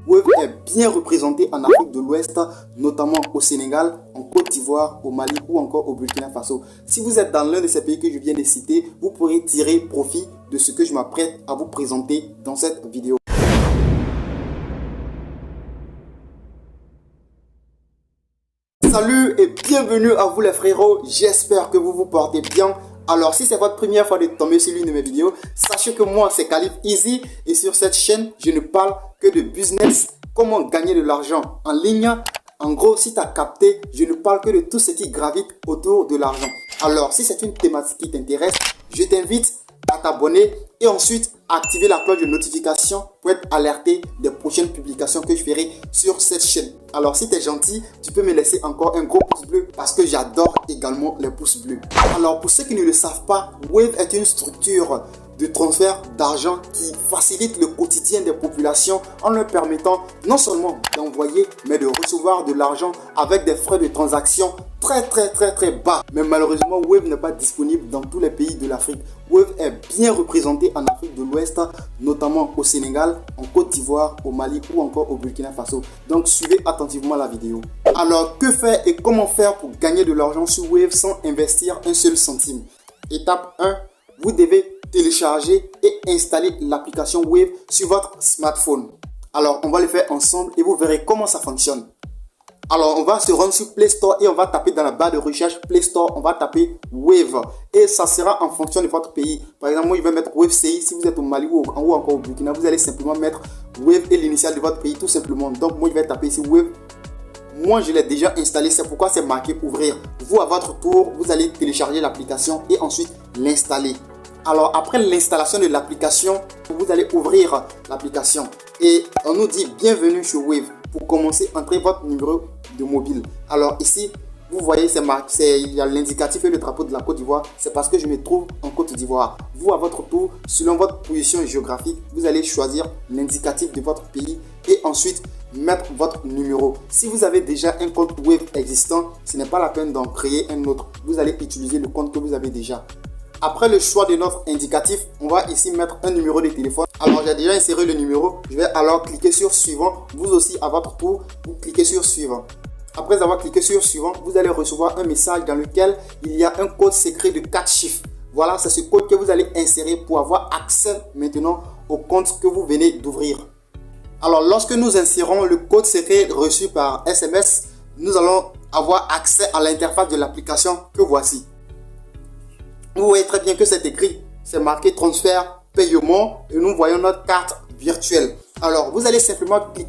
Wave est bien représenté en Afrique de l'Ouest, notamment au Sénégal, en Côte d'Ivoire, au Mali ou encore au Burkina Faso. Si vous êtes dans l'un de ces pays que je viens de citer, vous pourrez tirer profit de ce que je m'apprête à vous présenter dans cette vidéo. Salut et bienvenue à vous les frérots, j'espère que vous vous portez bien. Alors si c'est votre première fois de tomber sur l'une de mes vidéos, sachez que moi c'est Khalif Easy et sur cette chaîne je ne parle que de business, comment gagner de l'argent en ligne. En gros, si tu as capté, je ne parle que de tout ce qui gravite autour de l'argent. Alors si c'est une thématique qui t'intéresse, je t'invite à t'abonner et ensuite activer la cloche de notification pour être alerté des prochaines publications que je ferai sur cette chaîne. Alors si tu es gentil, tu peux me laisser encore un gros pouce bleu parce que j'adore également les pouces bleus. Alors pour ceux qui ne le savent pas, Wave est une structure de transfert d'argent qui facilite le quotidien des populations en leur permettant non seulement d'envoyer mais de recevoir de l'argent avec des frais de transaction très bas. Mais malheureusement, Wave n'est pas disponible dans tous les pays de l'Afrique. Wave est bien représenté en Afrique de l'Ouest, notamment au Sénégal, en Côte d'Ivoire, au Mali ou encore au Burkina Faso. Donc suivez attentivement la vidéo. Alors que faire et comment faire pour gagner de l'argent sur Wave sans investir un seul centime? Étape 1, vous devez télécharger et installer l'application Wave sur votre smartphone. Alors on va le faire ensemble et vous verrez comment ça fonctionne. Alors on va se rendre sur Play Store et on va taper dans la barre de recherche Play Store, on va taper Wave et ça sera en fonction de votre pays. Par exemple, moi je vais mettre Wave CI. Si vous êtes au Mali ou encore au Burkina, vous allez simplement mettre Wave et l'initiale de votre pays tout simplement. Donc moi je vais taper ici Wave. Moi je l'ai déjà installé, c'est pourquoi c'est marqué ouvrir. Vous à votre tour, vous allez télécharger l'application et ensuite l'installer. Alors après l'installation de l'application, vous allez ouvrir l'application et on nous dit bienvenue sur Wave. Pour commencer, entrez votre numéro de mobile. Alors ici, vous voyez, il y a l'indicatif et le drapeau de la Côte d'Ivoire. C'est parce que je me trouve en Côte d'Ivoire. Vous, à votre tour, selon votre position géographique, vous allez choisir l'indicatif de votre pays et ensuite mettre votre numéro. Si vous avez déjà un compte Wave existant, ce n'est pas la peine d'en créer un autre. Vous allez utiliser le compte que vous avez déjà. Après le choix de notre indicatif, on va ici mettre un numéro de téléphone. Alors j'ai déjà inséré le numéro. Je vais alors cliquer sur suivant. Vous aussi à votre tour, vous cliquez sur suivant. Après avoir cliqué sur suivant, vous allez recevoir un message dans lequel il y a un code secret de 4 chiffres. Voilà, c'est ce code que vous allez insérer pour avoir accès maintenant au compte que vous venez d'ouvrir. Alors lorsque nous insérons le code secret reçu par SMS, nous allons avoir accès à l'interface de l'application que voici. Vous voyez très bien que c'est écrit, c'est marqué transfert, paiement et nous voyons notre carte virtuelle. Alors vous allez simplement cliquer